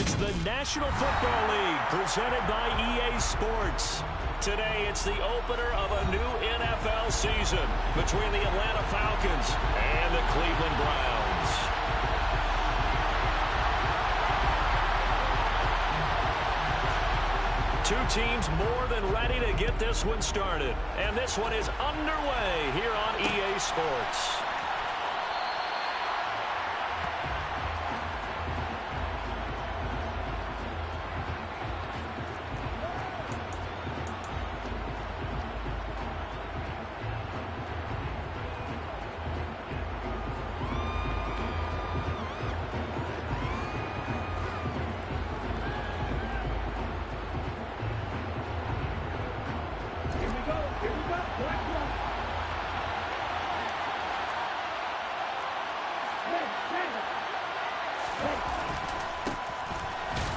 It's the National Football League presented by EA Sports. Today, it's the opener of a new NFL season between the Atlanta Falcons and the Cleveland Browns. Two teams more than ready to get this one started. And this one is underway here on EA Sports.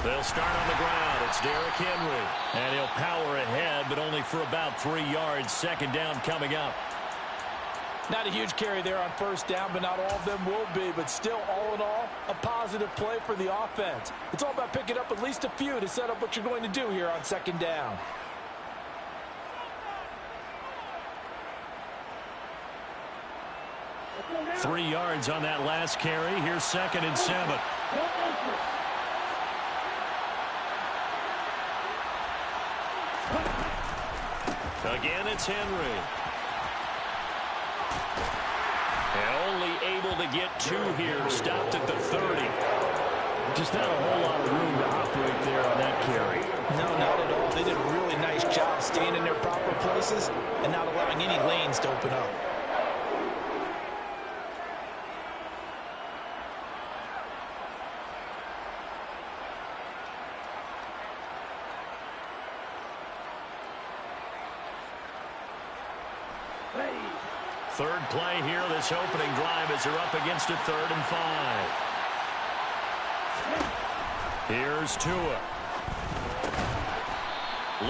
They'll start on the ground. It's Derrick Henry. And he'll power ahead, but only for about 3 yards. Second down coming up. Not a huge carry there on first down, but not all of them will be. But still, all in all, a positive play for the offense. It's all about picking up at least a few to set up what you're going to do here on second down. Three yards on that last carry. Here's 2nd and 7. Again, it's Henry. And only able to get 2 here. Stopped at the 30. Just not a whole lot of room to operate there on that carry. No, not at all. They did a really nice job staying in their proper places and not allowing any lanes to open up. Third play here, this opening drive as they're up against a 3rd and 5. Here's Tua.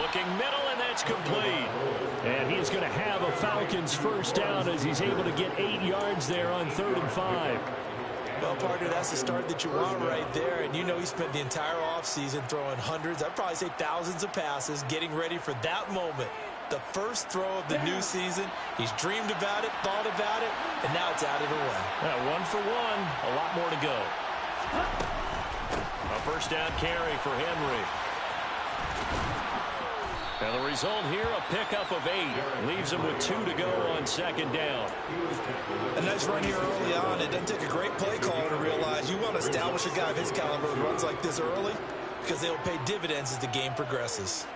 Looking middle, and that's complete. And he's going to have a Falcons first down as he's able to get 8 yards there on 3rd and 5. Well, partner, that's the start that you want right there. And you know he spent the entire offseason throwing hundreds, I'd probably say thousands of passes, getting ready for that moment. The first throw of the new season. He's dreamed about it, thought about it, and now it's out of the way. Yeah, 1 for 1. A lot more to go. A first down carry for Henry. And the result here, a pickup of 8. Leaves him with 2 to go on second down. A nice run here early on. It doesn't take a great play caller to realize you want to establish a guy of his caliber who runs like this early because they'll pay dividends as the game progresses.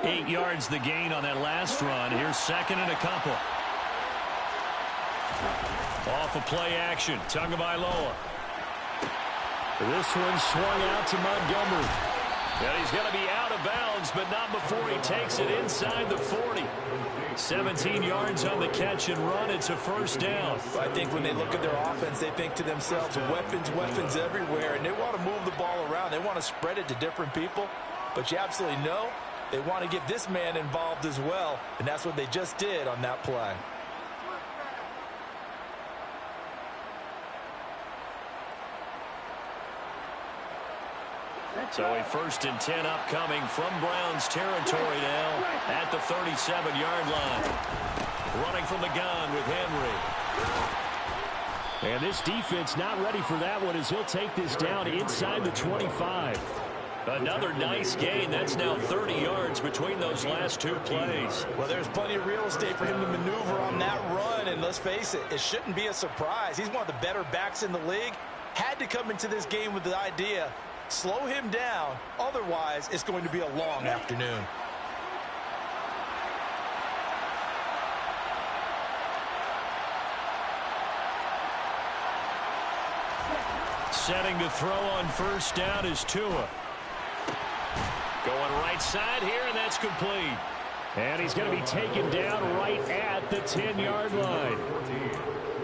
Eight yards the gain on that last run. Here's 2nd and a couple. Off of play action. Tagovailoa. This one swung out to Montgomery. And he's going to be out of bounds, but not before he takes it inside the 40. 17 yards on the catch and run. It's a first down. I think when they look at their offense, they think to themselves, weapons, weapons everywhere, and they want to move the ball around. They want to spread it to different people, but you absolutely know they want to get this man involved as well, and that's what they just did on that play. So a 1st and 10 upcoming from Browns territory now at the 37-yard line. Running from the gun with Henry. And this defense not ready for that one as he'll take this down inside the 25. Another nice gain. That's now 30 yards between those last 2 plays. Well, there's plenty of real estate for him to maneuver on that run, and let's face it, it shouldn't be a surprise. He's one of the better backs in the league. Had to come into this game with the idea, slow him down, otherwise it's going to be a long afternoon. Setting to throw on first down is Tua. Going right side here, and that's complete. And he's going to be taken down right at the 10-yard line.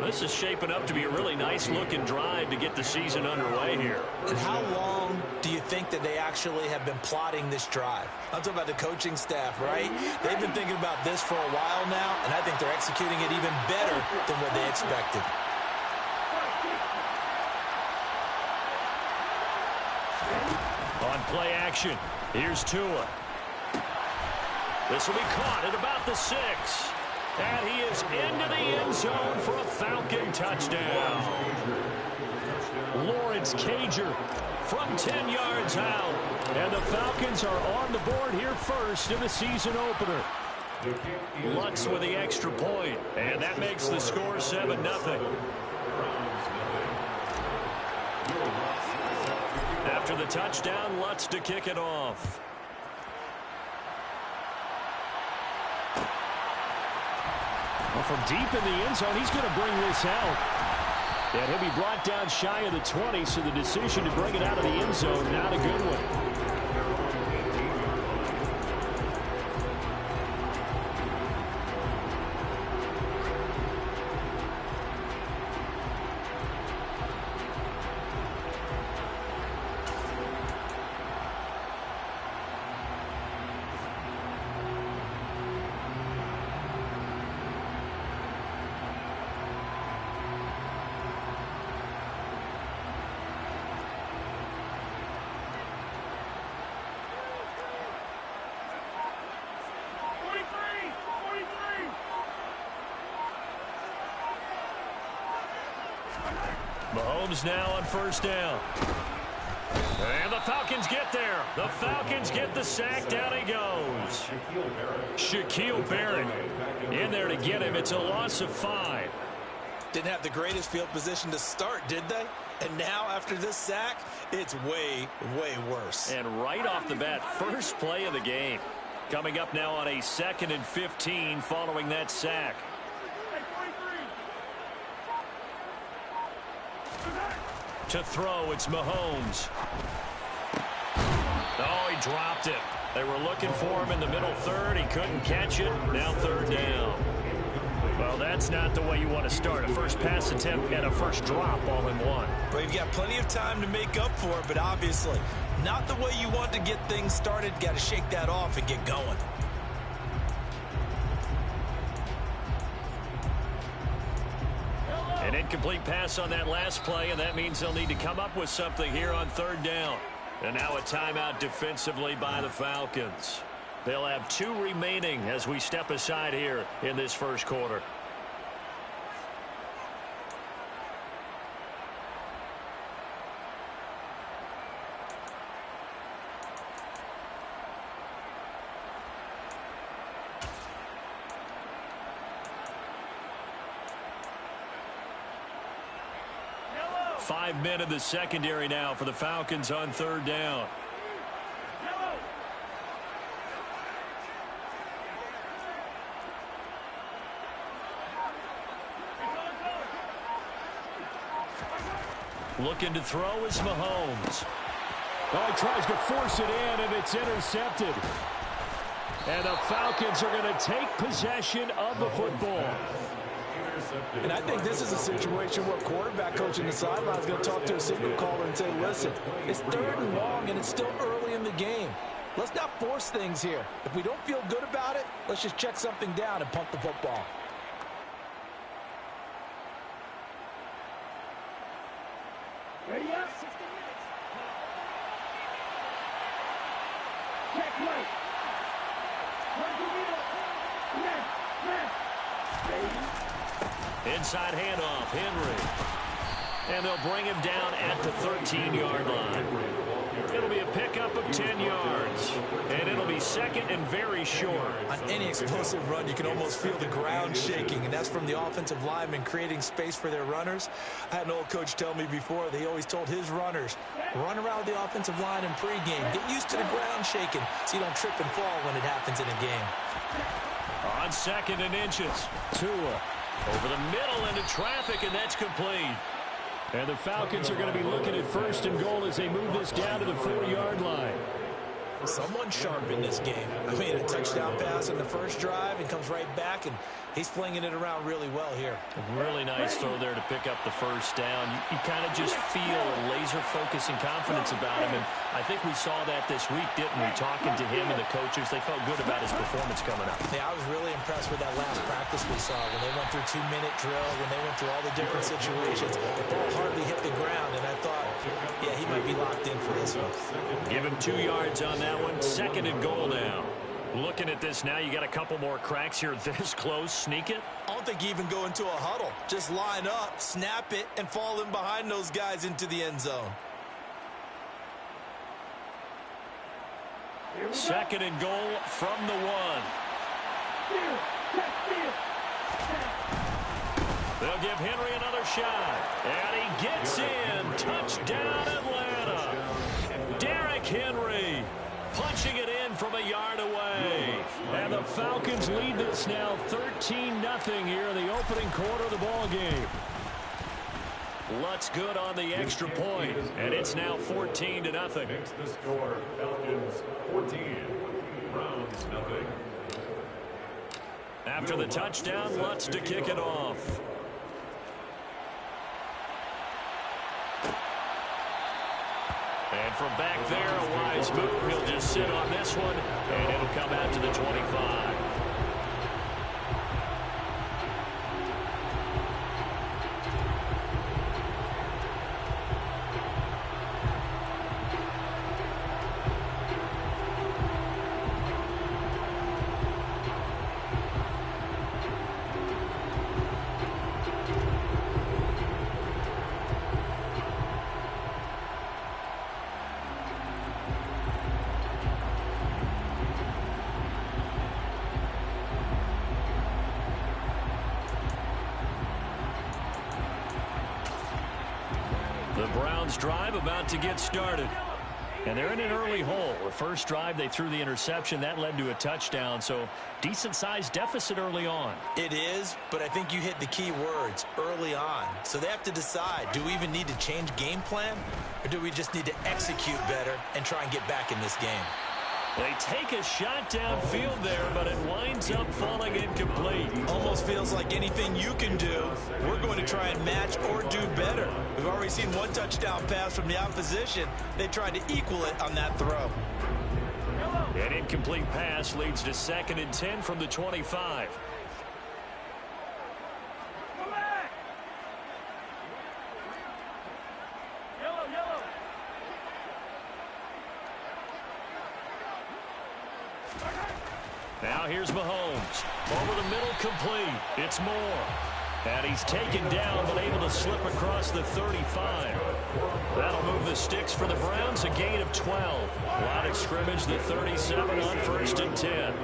This is shaping up to be a really nice-looking drive to get the season underway here. And how long do you think that they actually have been plotting this drive? I'm talking about the coaching staff, right? They've been thinking about this for a while now, and I think they're executing it even better than what they expected. play action. Here's Tua. This will be caught at about the 6. And he is into the end zone for a Falcon touchdown. Lawrence Cager from 10 yards out. And the Falcons are on the board here first in the season opener. Lutz with the extra point, and that makes the score 7-0. After the touchdown, Lutz to kick it off. Well, from deep in the end zone, he's going to bring this out. And he'll be brought down shy of the 20, so the decision to bring it out of the end zone, not a good one. Mahomes now on first down. And the Falcons get there. The Falcons get the sack. Down he goes. Shaquille Barrett in there to get him. It's a loss of 5. Didn't have the greatest field position to start, did they? And now after this sack, it's way, way worse. And right off the bat, first play of the game. Coming up now on a 2nd and 15 following that sack. To throw, it's Mahomes. Oh, he dropped it. They were looking for him in the middle third. He couldn't catch it. Now 3rd down. Well, that's not the way you want to start. A first pass attempt and a first drop all in one. Well, you've got plenty of time to make up for it, but obviously not the way you want to get things started. Got to shake that off and get going. An incomplete pass on that last play, and that means they'll need to come up with something here on 3rd down. And now a timeout defensively by the Falcons. They'll have 2 remaining as we step aside here in this first quarter. Five men in the secondary now for the Falcons on 3rd down. Looking to throw is Mahomes. Oh, he tries to force it in, and it's intercepted. And the Falcons are going to take possession of the football. And I think this is a situation where quarterback coach in the sideline is going to talk to a signal caller and say, listen, it's 3rd and long, and it's still early in the game. Let's not force things here. If we don't feel good about it, let's just check something down and punt the football. Ready up? 60 minutes. Check right. Right to middle. Left. Ready. Inside handoff, Henry. And they'll bring him down at the 13-yard line. It'll be a pickup of 10 yards. And it'll be 2nd and very short. On any explosive run, you can almost feel the ground shaking, and that's from the offensive linemen creating space for their runners. I had an old coach tell me before, they always told his runners, run around the offensive line in pregame. Get used to the ground shaking so you don't trip and fall when it happens in a game. On 2nd and inches, Tua. Over the middle into traffic, and that's complete. And the Falcons are going to be looking at 1st and goal as they move this down to the 4-yard line. Someone sharp in this game. I mean, a touchdown pass in the first drive and comes right back, and he's flinging it around really well here. Really nice throw there to pick up the first down. You kind of just feel a laser focus and confidence about him, and I think we saw that this week, didn't we? Talking to him and the coaches, they felt good about his performance coming up. Yeah, I was really impressed with that last practice we saw when they went through 2-minute drills, when they went through all the different situations. The ball hardly hit the ground, and I thought, yeah, he might be locked in for this one. Give him 2 yards on that one. 2nd and goal now. Looking at this now, you got a couple more cracks here this close. Sneak it. I don't think you even go into a huddle. Just line up, snap it, and fall in behind those guys into the end zone. 2nd and goal from the 1. They'll give Henry another shot. And he gets in. Touchdown, Atlanta. Derrick Henry punching it in from a yard away. And the Falcons lead this now 13-0 here in the opening quarter of the ball game. Lutz good on the extra point, and it's now 14-0. Makes the score Falcons 14, Browns nothing. After the touchdown, Lutz to kick it off. And from back there, a wise move. He'll just sit on this one, and it'll come out to the 25. The Browns drive about to get started. And they're in an early hole. The first drive, they threw the interception. That led to a touchdown. So decent-sized deficit early on. It is, but I think you hit the key words, early on. So they have to decide, do we even need to change game plan? Or do we just need to execute better and try and get back in this game? They take a shot downfield there, but it winds up falling incomplete. Almost feels like anything you can do, we're going to try and match or do better. We've already seen one touchdown pass from the opposition. They tried to equal it on that throw. An incomplete pass leads to 2nd and 10 from the 25. Now here's Mahomes. Over the middle, complete. It's Moore. And he's taken down, but able to slip across the 35. That'll move the sticks for the Browns, a gain of 12. Line of scrimmage, the 37 on 1st and 10.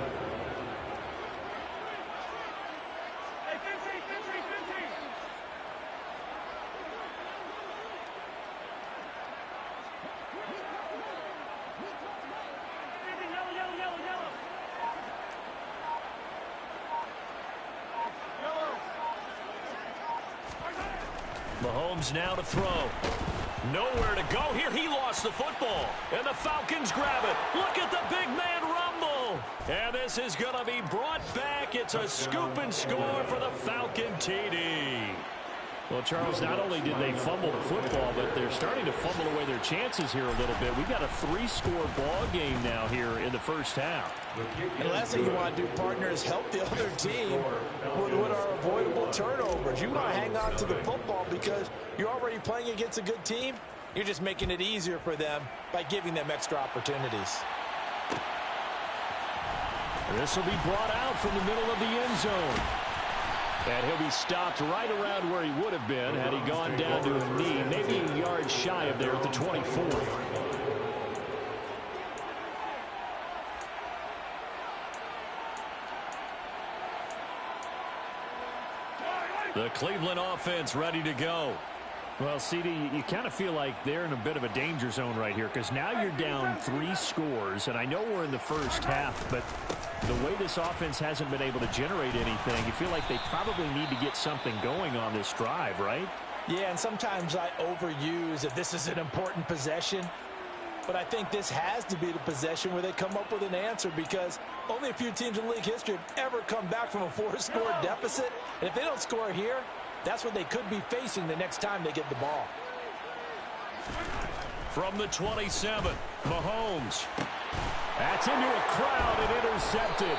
Mahomes now to throw. Nowhere to go here. He lost the football. And the Falcons grab it. Look at the big man rumble. And this is going to be brought back. It's a scoop and score for the Falcon TD. Well, Charles, not only did they fumble the football, but they're starting to fumble away their chances here a little bit. We've got a 3-score ball game now here in the first half. And the last thing you want to do, partner, is help the other team with what are avoidable turnovers. You want to hang on to the football because you're already playing against a good team. You're just making it easier for them by giving them extra opportunities. This will be brought out from the middle of the end zone. And he'll be stopped right around where he would have been had he gone down to a knee, maybe a yard shy of there at the 24. The Cleveland offense ready to go. Well, CD, you kind of feel like they're in a bit of a danger zone right here because now you're down 3 scores, and I know we're in the first half, but the way this offense hasn't been able to generate anything, you feel like they probably need to get something going on this drive, right? Yeah, and sometimes I overuse if this is an important possession. But I think this has to be the possession where they come up with an answer, because only a few teams in league history have ever come back from a 4-score deficit. And if they don't score here, that's what they could be facing the next time they get the ball. From the 27, Mahomes. That's into a crowd and intercepted.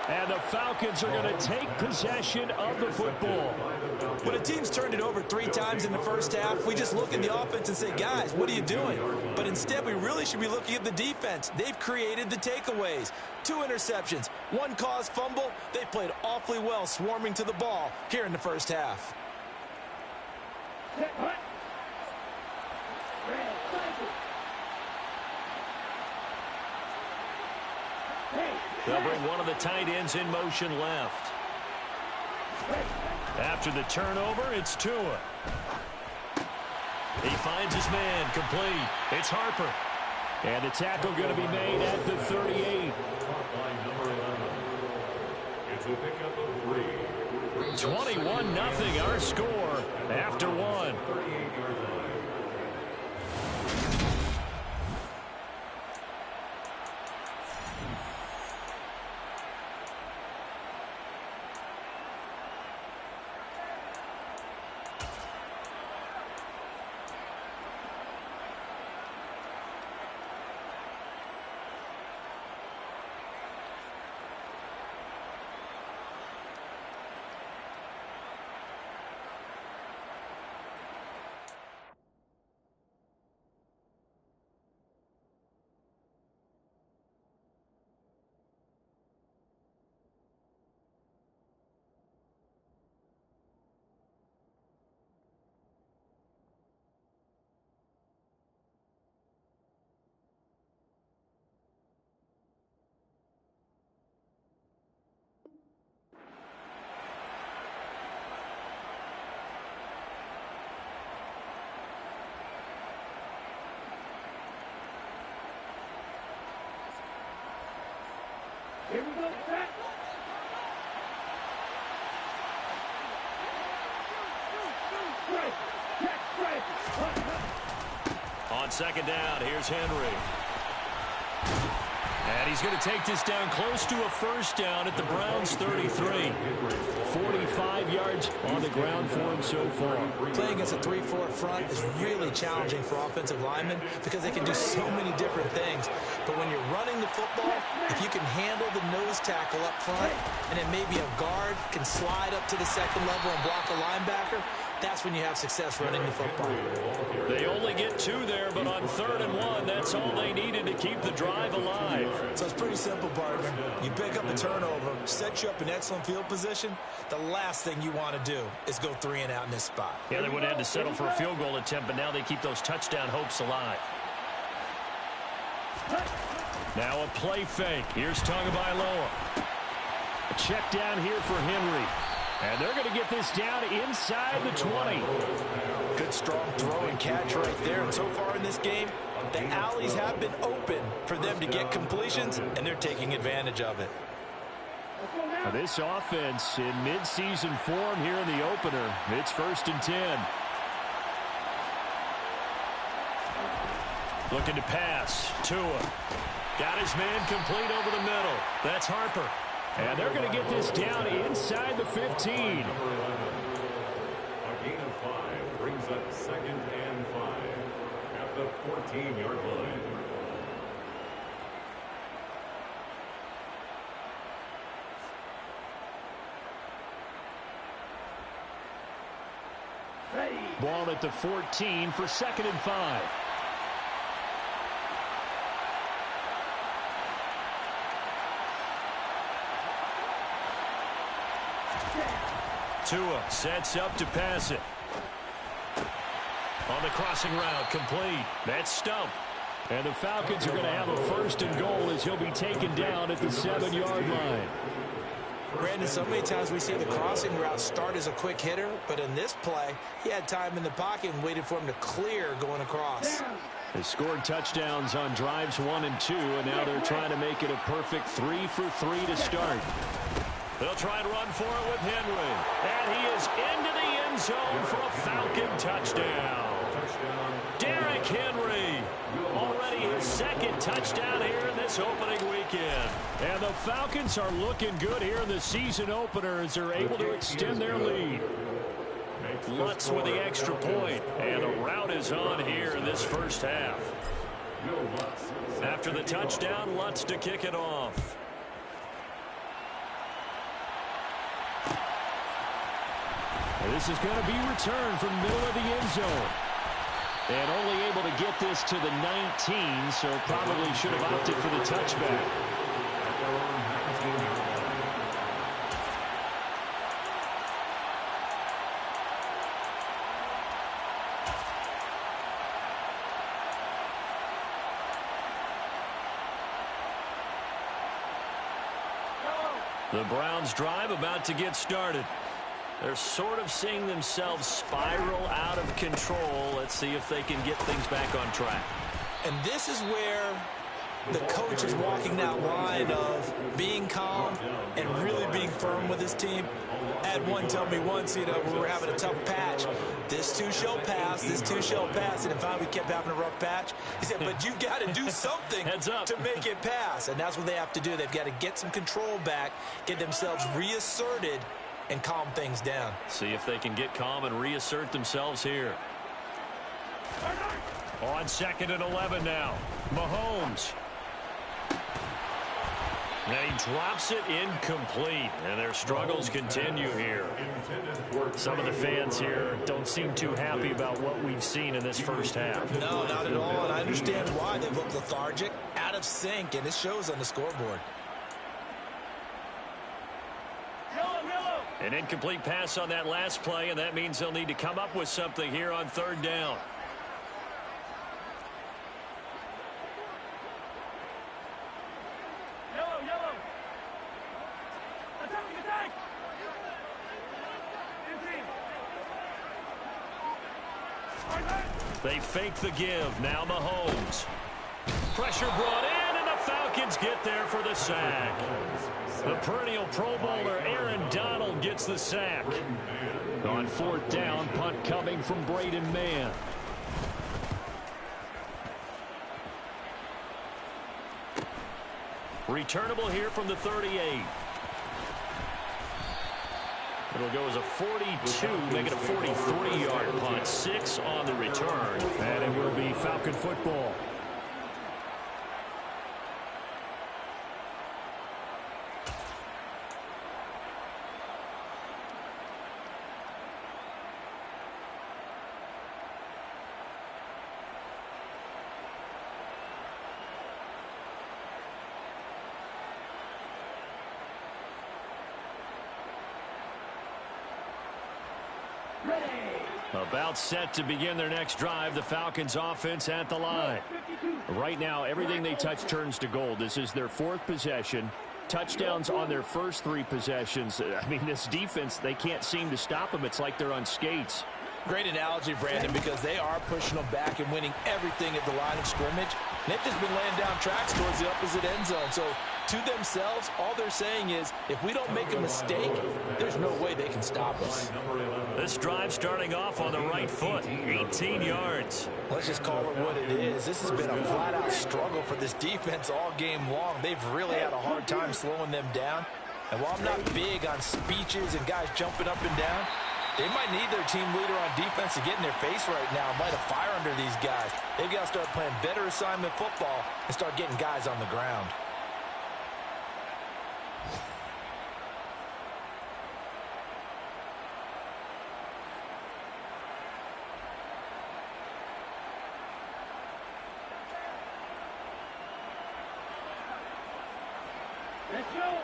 And the Falcons are going to take possession of the football. When a team's turned it over 3 times in the first half, we just look at the offense and say, guys, what are you doing? But instead, we really should be looking at the defense. They've created the takeaways. 2 interceptions, 1 caused fumble. They played awfully well swarming to the ball here in the first half. They'll bring one of the tight ends in motion left. After the turnover, it's Tua. He finds his man, complete. It's Harper. And the tackle going to be made at the 38. It's a pickup of 3. 21-0 our score after 1. 38-yard line. Here we go, set. Strike, check, strike. On second down, here's Henry. And he's going to take this down close to a first down at the Browns' 33. 45 yards on the ground for him so far. Playing against a 3-4 front is really challenging for offensive linemen because they can do so many different things. But when you're running the football, if you can handle the nose tackle up front, and then maybe a guard can slide up to the second level and block a linebacker, that's when you have success running the football. They only get 2 there, but on 3rd and 1, that's all they needed to keep the drive alive. So it's pretty simple, partner. You pick up a turnover, set you up in excellent field position. The last thing you want to do is go 3 and out in this spot. Yeah, they would have had to settle for a field goal attempt, but now they keep those touchdown hopes alive. Now a play fake. Here's Tagovailoa. A check down here for Henry. And they're going to get this down inside the 20. Good strong throw and catch right there. And so far in this game, the alleys have been open for them to get completions, and they're taking advantage of it. Now this offense in midseason form here in the opener. It's 1st and 10. Looking to pass. Tua. Got his man complete over the middle. That's Harper. And they're going to get this down inside the 15. A gain of 5 brings up 2nd and 5 at the 14-yard line. Ball at the 14 for 2nd and 5. Tua sets up to pass it. On the crossing route, complete. That's stumped. And the Falcons are going to have a 1st and goal as he'll be taken down at the 7-yard line. Brandon, so many times we see the crossing route start as a quick hitter, but in this play, he had time in the pocket and waited for him to clear going across. They scored touchdowns on drives 1 and 2, and now they're trying to make it a perfect 3 for 3 to start. They'll try and run for it with Henry. And he is into the end zone for a Falcon touchdown. Derrick Henry already second touchdown here in this opening weekend. And the Falcons are looking good here in the season opener as they're able to extend their lead. Lutz with the extra point, and the route is on here in this first half. After the touchdown, Lutz to kick it off. And this is going to be returned from middle of the end zone. And only able to get this to the 19, so probably should have opted for the touchback. The Browns drive about to get started. They're sort of seeing themselves spiral out of control. Let's see if they can get things back on track. And this is where the coach is walking that line of being calm and really being firm with his team. I had one tell me once, we were having a tough patch. This too shall pass, this too shall pass. And finally we kept having a rough patch. He said, but you got to do something to make it pass. And that's what they have to do. They've got to get some control back, get themselves reasserted, and calm things down. See if they can get calm and reassert themselves here. On 2nd and 11 now. Mahomes. And he drops it incomplete. And their struggles continue here. Some of the fans here don't seem too happy about what we've seen in this first half. No, not at all. And I understand why. They look lethargic, out of sync, and it shows on the scoreboard. An incomplete pass on that last play, and that means they'll need to come up with something here on 3rd down. Yellow. Attack. They fake the give. Now Mahomes. Pressure brought in, and the Falcons get there for the sack. The perennial Pro Bowler Aaron Donald gets the sack. On 4th down, punt coming from Braden Mann. Returnable here from the 38. It'll go as a 42, make it a 43-yard punt. 6 on the return. And it will be Falcon football. About set to begin their next drive. The Falcons offense at the line. Right now, everything they touch turns to gold. This is their 4th possession. Touchdowns on their first 3 possessions. I mean, this defense, they can't seem to stop them. It's like they're on skates. Great analogy, Brandon, because they are pushing them back and winning everything at the line of scrimmage. They've just been laying down tracks towards the opposite end zone. So to themselves, all they're saying is, if we don't make a mistake, there's no way they can stop us. This drive starting off on the right foot, 18 yards. Let's just call it what it is. This has been a flat-out struggle for this defense all game long. They've really had a hard time slowing them down. And while I'm not big on speeches and guys jumping up and down, they might need their team leader on defense to get in their face right now and light a fire under these guys. They've got to start playing better assignment football and start getting guys on the ground.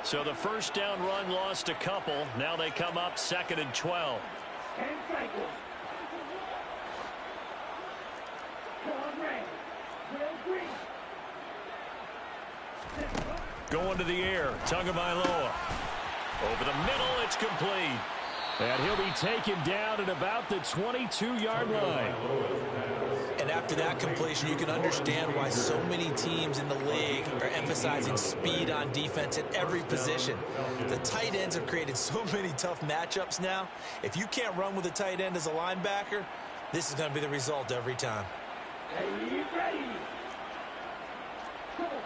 So the first down run lost a couple. Now they come up 2nd and 12. Going to the air, Tagovailoa. Over the middle, it's complete. And he'll be taken down at about the 22-yard line. And after that completion, you can understand why so many teams in the league are emphasizing speed on defense at every position. The tight ends have created so many tough matchups now. If you can't run with a tight end as a linebacker, this is going to be the result every time.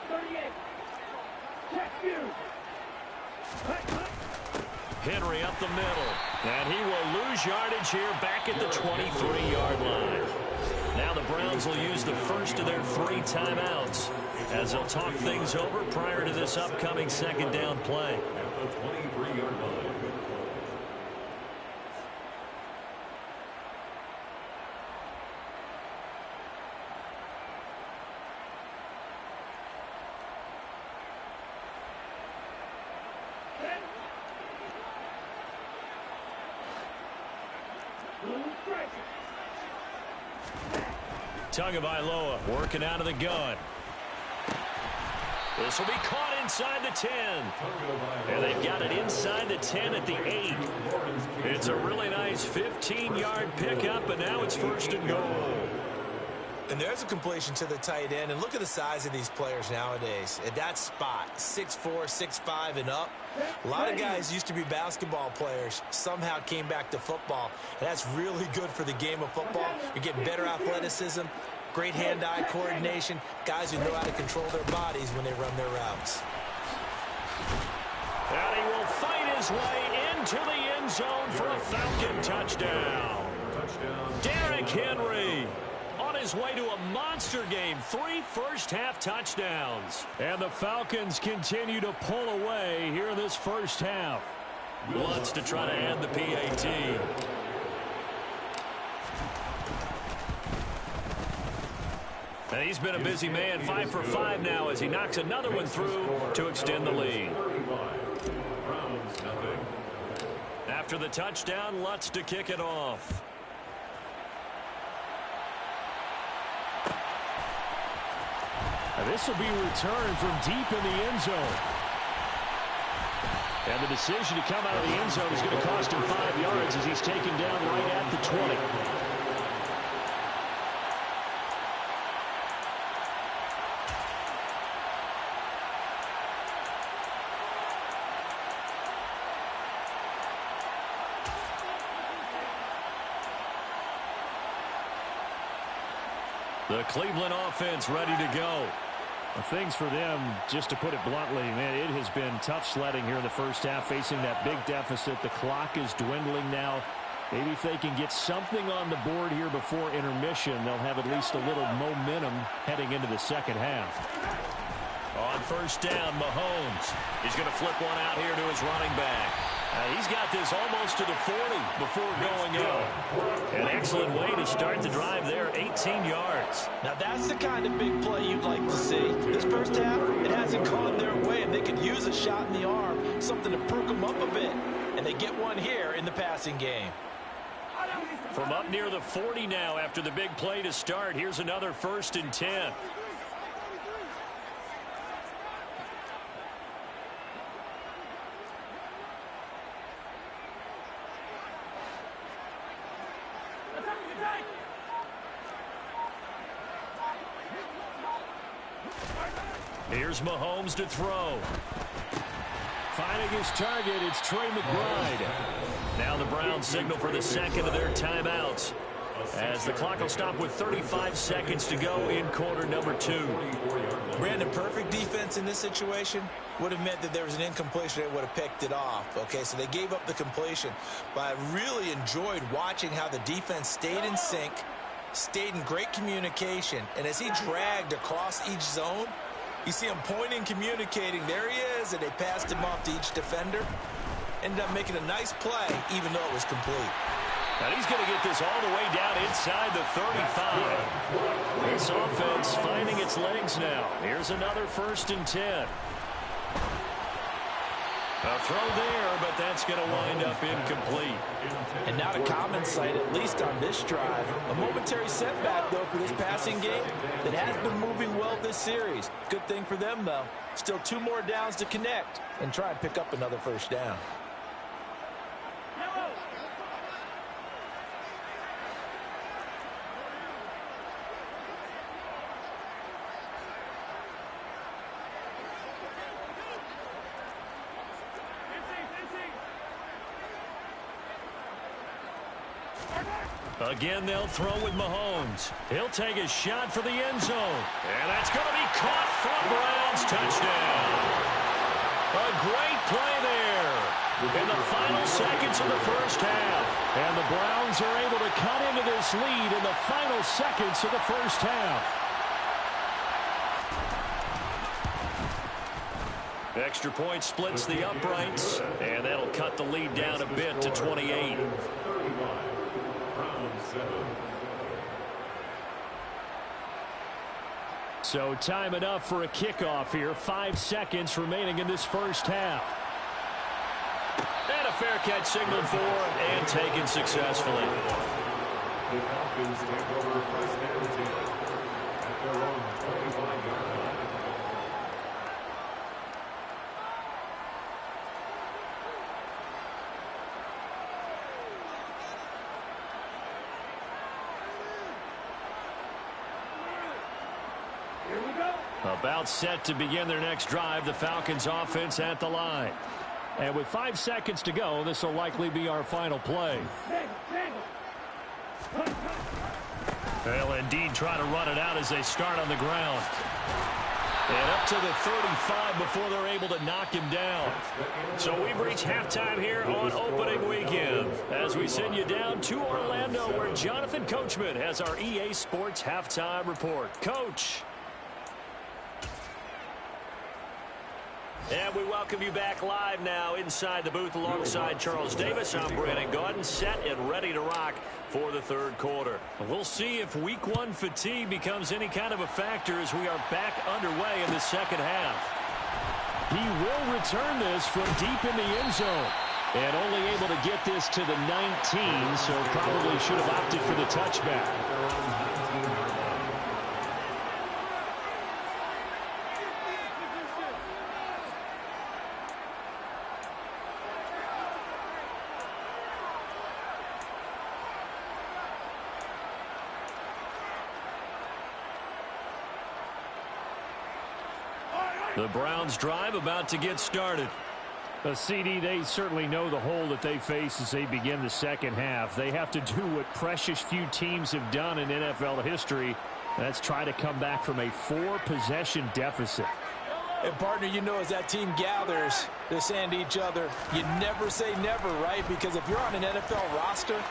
38. Check you. Henry up the middle. And he will lose yardage here back at the 23-yard line. Now the Browns will use the first of their 3 timeouts as they'll talk things over prior to this upcoming second down play. At the 23-yard line. Tagovailoa working out of the gun. This will be caught inside the 10. And they've got it inside the 10 at the 8. It's a really nice 15-yard pickup, and now it's first and goal. And there's a completion to the tight end. And look at the size of these players nowadays. At that spot, 6'4", 6'5", and up. A lot of guys used to be basketball players, somehow came back to football. And that's really good for the game of football. You're getting better athleticism, great hand-eye coordination, guys who know how to control their bodies when they run their routes. And he will fight his way into the end zone for a Falcon touchdown. Derrick Henry on his way to a monster game. 3 first-half touchdowns. And the Falcons continue to pull away here in this first half. Wants to try to end the PAT. And he's been a busy man, 5 for 5 now as he knocks another one through to extend the lead. After the touchdown, Lutz to kick it off. And this will be returned from deep in the end zone. And the decision to come out of the end zone is going to cost him 5 yards as he's taken down right at the 20. The Cleveland offense ready to go. Things for them, just to put it bluntly, man, it has been tough sledding here in the first half, facing that big deficit. The clock is dwindling now. Maybe if they can get something on the board here before intermission, they'll have at least a little momentum heading into the second half. On first down, Mahomes. He's going to flip one out here to his running back. He's got this almost to the 40 before going out. An excellent way to start the drive there, 18 yards. Now that's the kind of big play you'd like to see. This first half, it hasn't gone their way, and they could use a shot in the arm, something to perk them up a bit. And they get one here in the passing game. From up near the 40 now after the big play to start, here's another 1st and 10. Here's Mahomes to throw. Finding his target, it's Trey McBride. Now the Browns signal for the second of their timeouts, as the clock will stop with 35 seconds to go in quarter number 2. Brandon, perfect defense in this situation would have meant that there was an incompletion that would have picked it off. Okay, so they gave up the completion. But I really enjoyed watching how the defense stayed in sync, stayed in great communication, and as he dragged across each zone, you see him pointing, communicating. There he is, and they passed him off to each defender. Ended up making a nice play, even though it was complete. And he's going to get this all the way down inside the 35. This offense finding its legs now. Here's another 1st and 10. A throw there, but that's going to wind up incomplete. And now to common sight, at least on this drive. A momentary setback, though, for this passing game that has been moving well this series. Good thing for them, though. Still 2 more downs to connect and try and pick up another 1st down. Again, they'll throw with Mahomes. He'll take a shot for the end zone. And that's going to be caught for a Browns touchdown. A great play there in the final seconds of the first half. And the Browns are able to cut into this lead in the final seconds of the first half. Extra point splits the uprights, and that'll cut the lead down a bit to 28. So time enough for a kickoff here. 5 seconds remaining in this first half. And a fair catch signaled for and taken successfully. The Falcons take over first and 10 at their own 25-yard line. About set to begin their next drive, the Falcons offense at the line. And with 5 seconds to go, this will likely be our final play. They'll indeed try to run it out as they start on the ground. And up to the 35 before they're able to knock him down. So we've reached halftime here on opening weekend as we send you down to Orlando where Jonathan Coachman has our EA Sports halftime report. Coach. And we welcome you back live now inside the booth alongside Charles Davis. I'm Brandon Gaudin, set and ready to rock for the third quarter. We'll see if week 1 fatigue becomes any kind of a factor as we are back underway in the second half. He will return this from deep in the end zone. And only able to get this to the 19, so probably should have opted for the touchback. The Browns drive about to get started. CD, they certainly know the hole that they face as they begin the second half. They have to do what precious few teams have done in NFL history. That's try to come back from a 4-possession deficit. And, partner, you know, as that team gathers, they're saying to each other, you never say never, right? Because if you're on an NFL roster,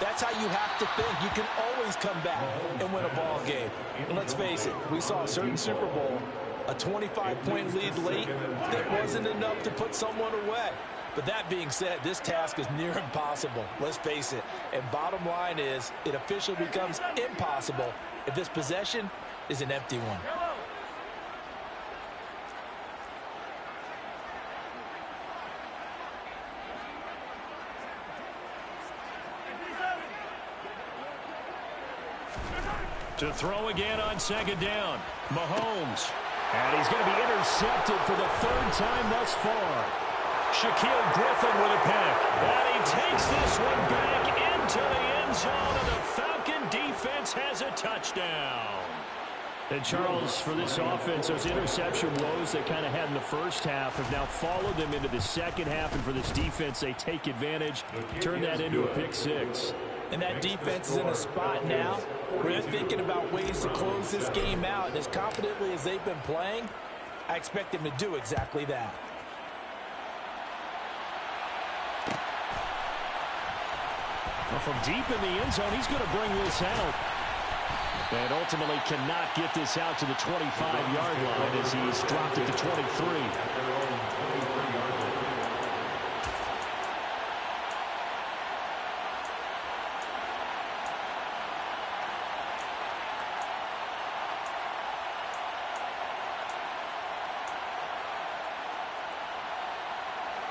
that's how you have to think. You can always come back and win a ball game. And let's face it, we saw a certain Super Bowl, a 25-point lead late that wasn't enough to put someone away. But that being said, this task is near impossible. Let's face it. And bottom line is, it officially becomes impossible if this possession is an empty one. To throw again on second down, Mahomes. And he's going to be intercepted for the 3rd time thus far. Shaquille Griffin with a pick. And he takes this one back into the end zone, and the Falcon defense has a touchdown. And, Charles, for this offense, those interception woes they kind of had in the first half have now followed them into the second half. And for this defense, they take advantage, turn that into a pick 6. And that defense is in a spot now where they're thinking about ways to close this game out. And as confidently as they've been playing, I expect them to do exactly that. Well, from deep in the end zone, he's going to bring this out. And ultimately cannot get this out to the 25-yard line as he's dropped it to 23.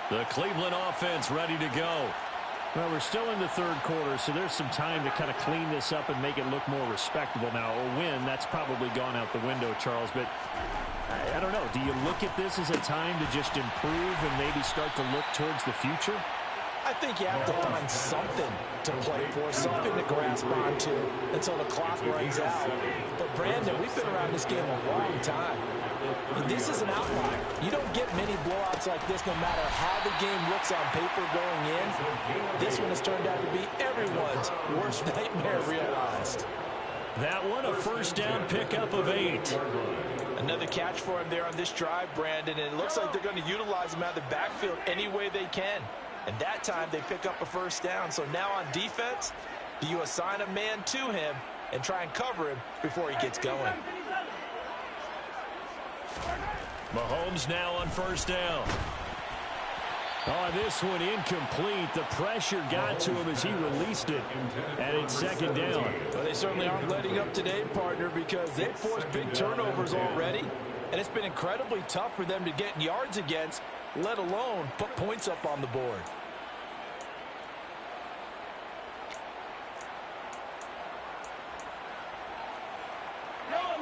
The Cleveland offense ready to go. Well, we're still in the third quarter, so there's some time to kind of clean this up and make it look more respectable. Now, a win, that's probably gone out the window, Charles, but I don't know. Do you look at this as a time to just improve and maybe start to look towards the future? I think you have to find something to play for, something to grasp onto until the clock runs out. But, Brandon, we've been around this game a long time. This is an outlier. You don't get many blowouts like this no matter how the game looks on paper going in. This one has turned out to be everyone's worst nightmare realized. That one a first down pickup of 8. Another catch for him there on this drive, Brandon, and it looks like they're going to utilize him out of the backfield any way they can. And that time they pick up a first down. So now on defense, do you assign a man to him and try and cover him before he gets going? Mahomes now on first down. Oh, this one incomplete. The pressure got to him as he released it. And it's second down. Well, they certainly aren't letting up today, partner, because they've forced big turnovers already. And it's been incredibly tough for them to get yards against, let alone put points up on the board.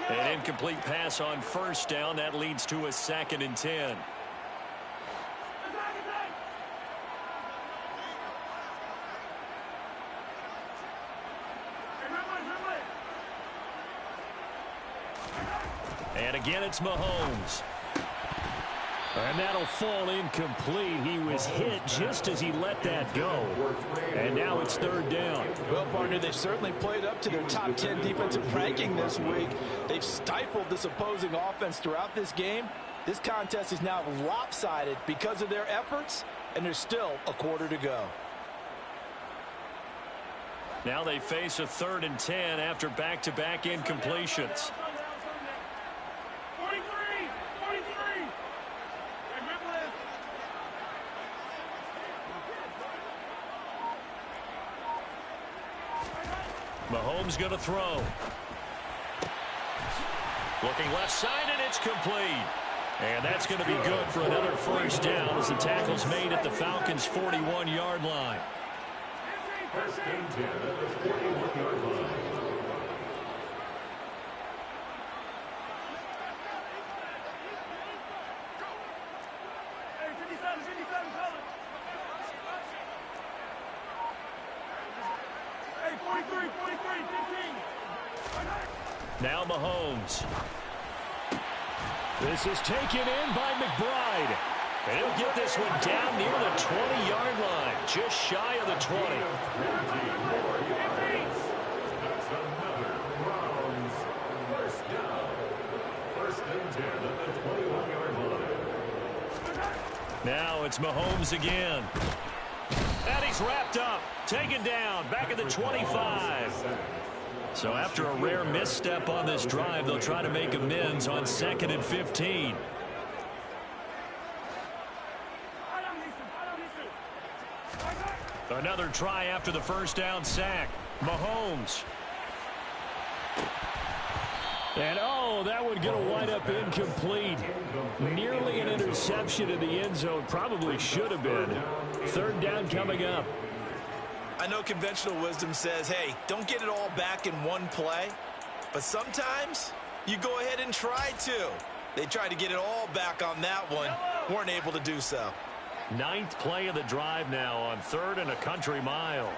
An incomplete pass on first down. That leads to a 2nd and 10. And again, it's Mahomes. And that'll fall incomplete. He was hit just as he let that go. And now it's 3rd down. Well, partner, they've certainly played up to their top 10 defensive ranking this week. They've stifled this opposing offense throughout this game. This contest is now lopsided because of their efforts, and there's still a quarter to go. Now they face a 3rd and 10 after back-to-back incompletions. Mahomes going to throw. Looking left side, and it's complete. And that's going to be good for another first down as the tackle's made at the Falcons' 41-yard line. First and 10 at the 41-yard line. Now Mahomes. This is taken in by McBride. And he'll get this one down near the 20-yard line, just shy of the 20. That's another Browns first down. First and 10 at the 21-yard line. Now it's Mahomes again. And he's wrapped up, taken down, back at the 25. So after a rare misstep on this drive, they'll try to make amends on 2nd and 15. Another try after the first down sack. Mahomes. And, oh, that one going to wind up incomplete. Nearly an interception in the end zone. Probably should have been. 3rd down coming up. I know conventional wisdom says, hey, don't get it all back in one play. But sometimes you go ahead and try to. They tried to get it all back on that one. Weren't able to do so. 9th play of the drive now on 3rd and a country mile.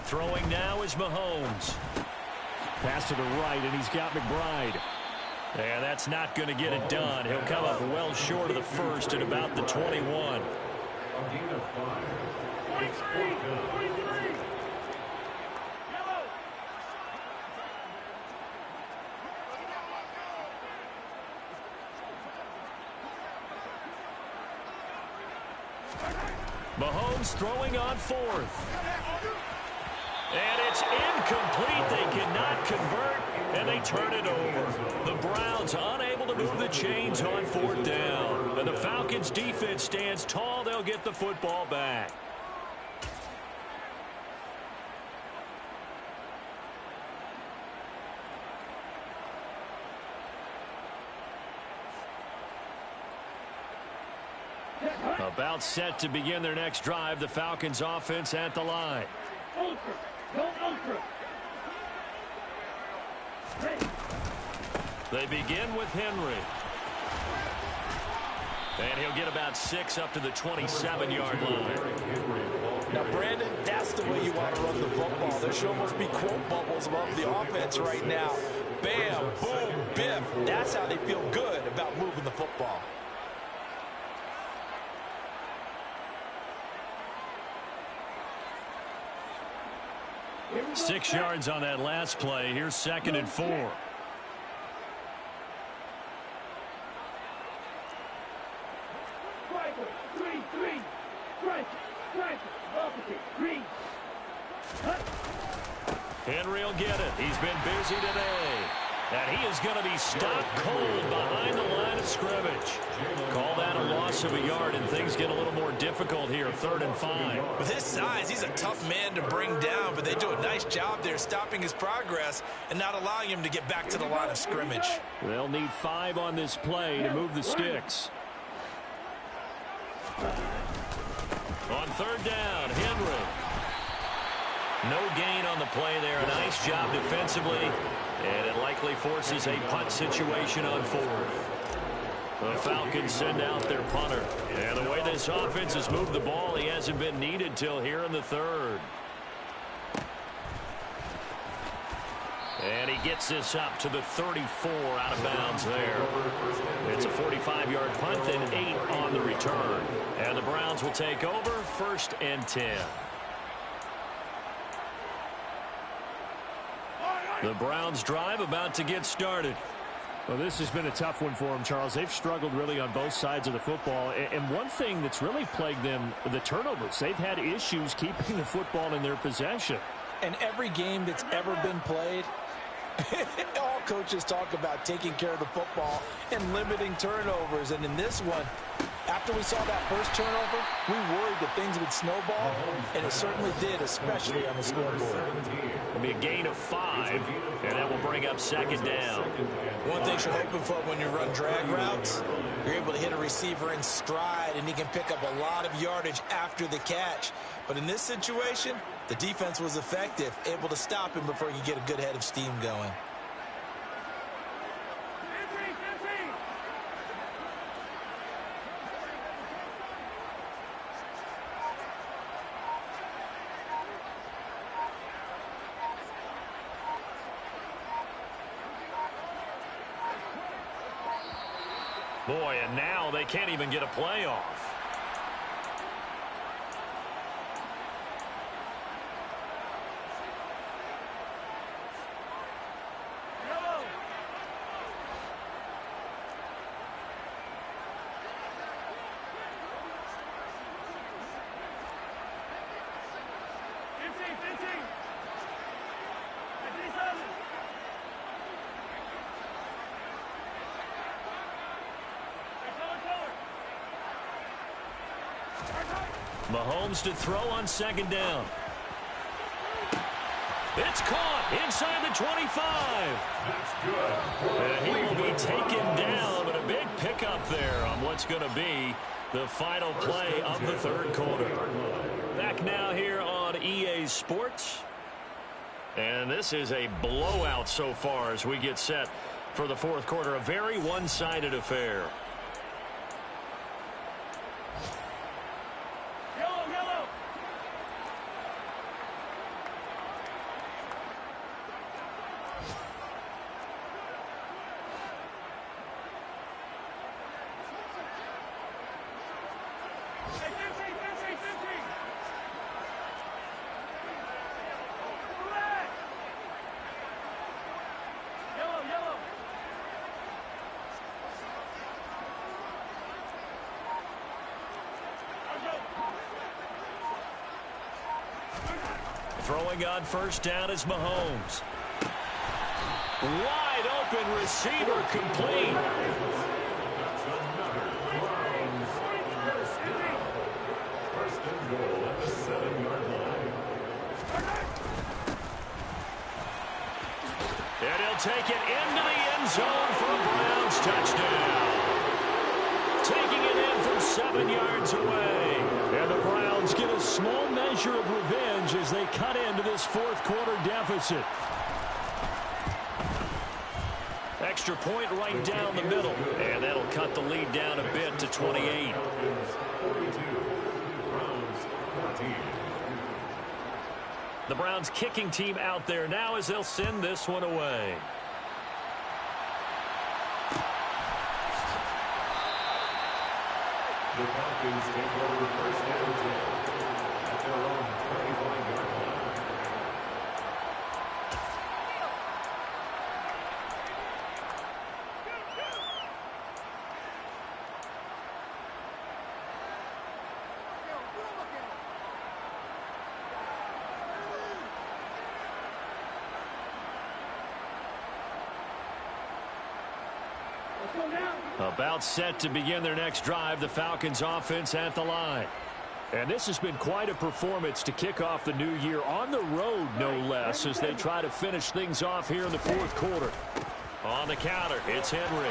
Throwing now is Mahomes. Pass to the right, and he's got McBride. And that's not going to get it done. He'll come up well short of the first at about the 21. A gain of 5. It's 4th down. Mahomes throwing on 4th. And it's incomplete. They cannot convert, and they turn it over. The Browns unable to move the chains on 4th down. And the Falcons' defense stands tall. They'll get the football back. About set to begin their next drive. The Falcons offense at the line. Ultra. Go ultra. They begin with Henry. And he'll get about 6 up to the 27-yard line. Now, Brandon, that's the way you want to run the football. There should almost be quote bubbles above the offense right now. Bam, boom, biff. That's how they feel good about moving the football. Six yards on that last play. Here's 2nd and 4. Henry will get it. He's been busy today. And he is going to be stopped cold behind the line of scrimmage. Call that a loss of a yard, and things get a little more difficult here, 3rd and 5. With his size, he's a tough man to bring down, but they do a nice job there stopping his progress and not allowing him to get back to the line of scrimmage. They'll need 5 on this play to move the sticks. On 3rd down, Henry. No gain on the play there. A nice job defensively, and it likely forces a punt situation on 4th. The Falcons send out their punter. And the way this offense has moved the ball, he hasn't been needed till here in the 3rd. And he gets this up to the 34 out of bounds there. It's a 45-yard punt and 8 on the return. And the Browns will take over, 1st and 10. The Browns drive about to get started. Well, this has been a tough one for them, Charles. They've struggled really on both sides of the football. And one thing that's really plagued them, the turnovers. They've had issues keeping the football in their possession. And every game that's ever been played, all coaches talk about taking care of the football and limiting turnovers. And in this one, after we saw that first turnover, we worried that things would snowball, and it certainly did, especially on the scoreboard. It'll be a gain of 5, and that will bring up 2nd down. One thing you're hoping for when you run drag routes, you're able to hit a receiver in stride, and he can pick up a lot of yardage after the catch. But in this situation, the defense was effective, able to stop him before you get a good head of steam going. Boy, and now they can't even get a play off. Mahomes to throw on 2nd down. It's caught inside the 25. And he will be taken down, but a big pickup there on what's going to be the final play of the 3rd quarter. Back now here on EA Sports. And this is a blowout so far as we get set for the 4th quarter. A very one-sided affair. Throwing on 1st down is Mahomes. Wide open receiver complete. First and goal at the 7-yard line. And he'll take it into the end zone for a Browns touchdown. Taking it in from 7 yards away. And the Browns get a small measure of revenge as they cut into this 4th quarter deficit. Extra extra point right down the middle. And that'll cut the lead down a bit to 28. The Browns kicking team out there now as they'll send this one away. The Falcons take over first down 10 at their own 35-yard line. About set to begin their next drive, the Falcons offense at the line. And this has been quite a performance to kick off the new year on the road, no less, as they try to finish things off here in the fourth quarter. On the counter, it's Henry.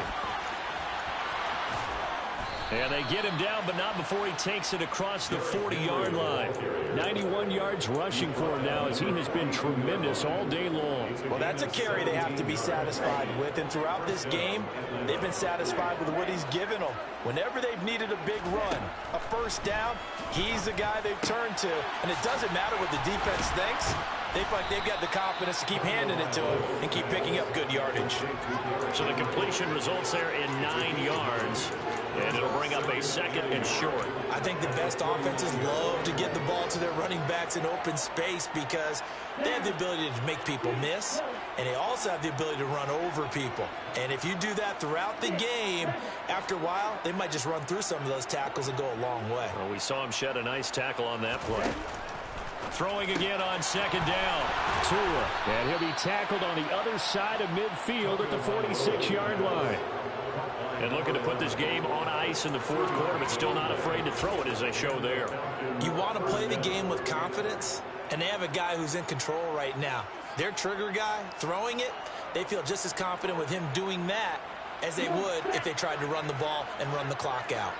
And they get him down, but not before he takes it across the 40-yard line. 91 yards rushing for him now, as he has been tremendous all day long. Well, that's a carry they have to be satisfied with. And throughout this game, they've been satisfied with what he's given them. Whenever they've needed a big run, a first down, he's the guy they've turned to. And it doesn't matter what the defense thinks. They feel like they've got the confidence to keep handing it to him and keep picking up good yardage. So the completion results there in 9 yards. And it'll bring up a second and short. I think the best offenses love to get the ball to their running backs in open space because they have the ability to make people miss, and they also have the ability to run over people. And if you do that throughout the game, after a while, they might just run through some of those tackles and go a long way. Well, we saw him shed a nice tackle on that play. Throwing again on second down. Tua, and he'll be tackled on the other side of midfield at the 46-yard line. And looking to put this game on ice in the fourth quarter, but still not afraid to throw it as they show there. You want to play the game with confidence, and they have a guy who's in control right now. Their trigger guy, throwing it, they feel just as confident with him doing that as they would if they tried to run the ball and run the clock out.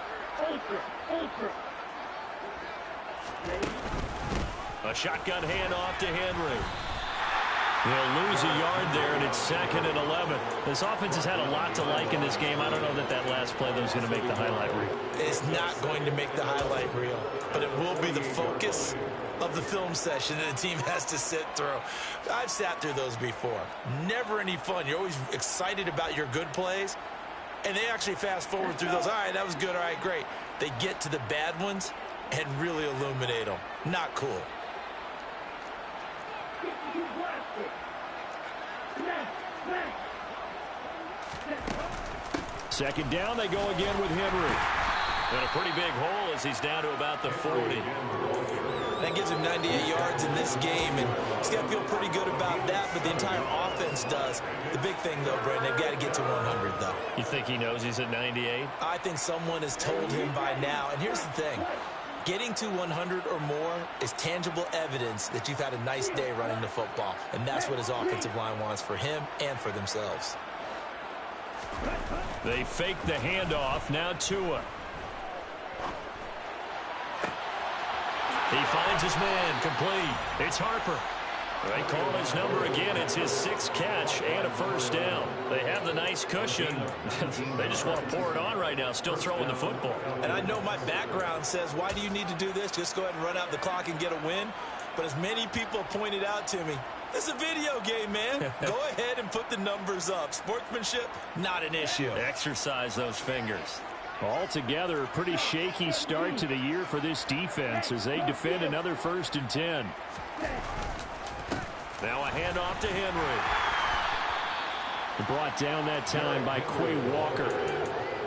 A shotgun handoff to Henry. They'll lose a yard there, and it's 2nd and 11. This offense has had a lot to like in this game. I don't know that last play that was going to make the highlight reel. It's not going to make the highlight reel, but it will be the focus of the film session that the team has to sit through. I've sat through those before. Never any fun. You're always excited about your good plays, and they actually fast forward through those. All right, that was good. All right, great. They get to the bad ones and really illuminate them. Not cool. Second down, they go again with Henry. And a pretty big hole as he's down to about the 40. That gives him 98 yards in this game, and he's got to feel pretty good about that, but the entire offense does. The big thing, though, Brandon, they've got to get to 100, though. You think he knows he's at 98? I think someone has told him by now, and here's the thing. Getting to 100 or more is tangible evidence that you've had a nice day running the football, and that's what his offensive line wants for him and for themselves. They fake the handoff. Now Tua. He finds his man. Complete. It's Harper. They call his number again. It's his 6th catch and a first down. They have the nice cushion. They just want to pour it on right now, still throwing the football. And I know my background says, why do you need to do this? Just go ahead and run out the clock and get a win. But as many people have pointed out to me, it's a video game, man. Go ahead and put the numbers up. Sportsmanship, not an issue. Exercise those fingers. Altogether, a pretty shaky start to the year for this defense as they defend another 1st and 10. Now a handoff to Henry. Brought down that time by Quay Walker.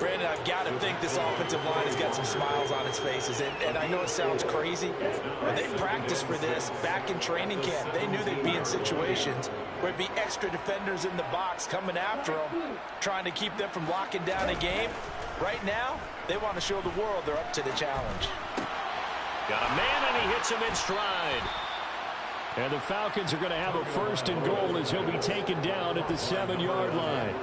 Brandon, I've got to think this offensive line has got some smiles on its faces. And I know it sounds crazy, but they practiced for this back in training camp. They knew they'd be in situations where it'd be extra defenders in the box coming after them, trying to keep them from locking down a game. Right now, they want to show the world they're up to the challenge. Got a man, and he hits him in stride. And the Falcons are going to have a 1st and goal as he'll be taken down at the 7-yard line.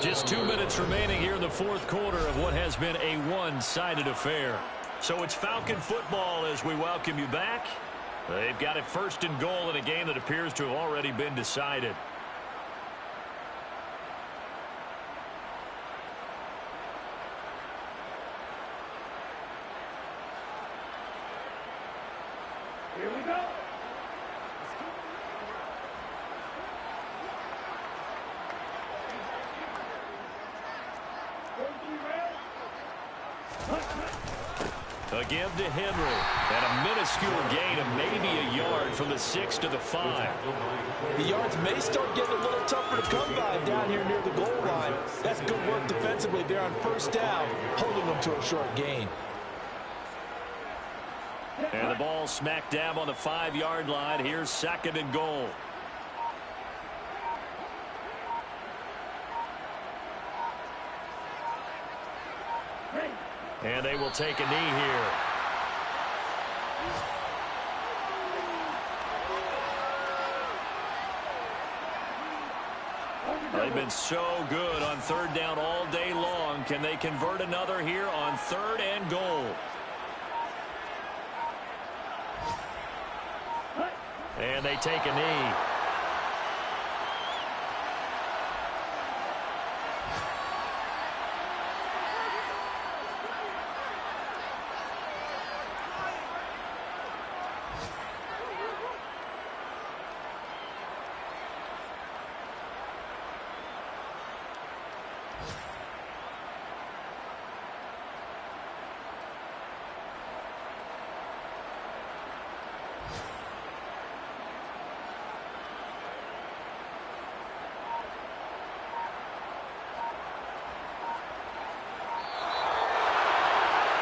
Just 2 minutes remaining here in the fourth quarter of what has been a one-sided affair. So it's Falcon football as we welcome you back. They've got a 1st and goal in a game that appears to have already been decided. A give to Henry. And a minuscule gain of maybe a yard from the 6 to the 5. The yards may start getting a little tougher to come by down here near the goal line. That's good work defensively there on first down, holding them to a short gain. And the ball smack dab on the 5-yard line. Here's 2nd and goal. And they will take a knee here. They've been so good on 3rd down all day long. Can they convert another here on 3rd and goal? And they take a knee.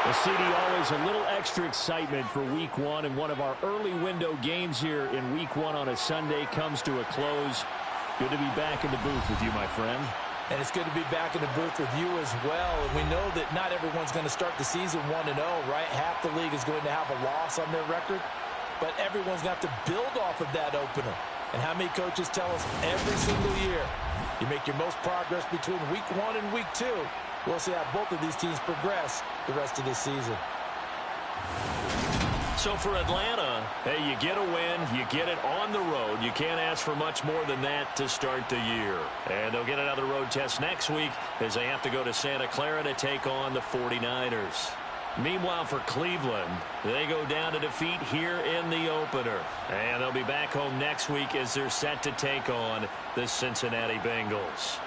Well, CD, always a little extra excitement for Week 1, and one of our early window games here in Week 1 on a Sunday comes to a close. Good to be back in the booth with you, my friend. And it's good to be back in the booth with you as well. And we know that not everyone's going to start the season 1-0, right? Half the league is going to have a loss on their record. But everyone's got to build off of that opener. And how many coaches tell us every single year, you make your most progress between Week 1 and Week 2. We'll see how both of these teams progress the rest of this season. So for Atlanta, hey, you get a win, you get it on the road. You can't ask for much more than that to start the year. And they'll get another road test next week as they have to go to Santa Clara to take on the 49ers. Meanwhile, for Cleveland, they go down to defeat here in the opener. And they'll be back home next week as they're set to take on the Cincinnati Bengals.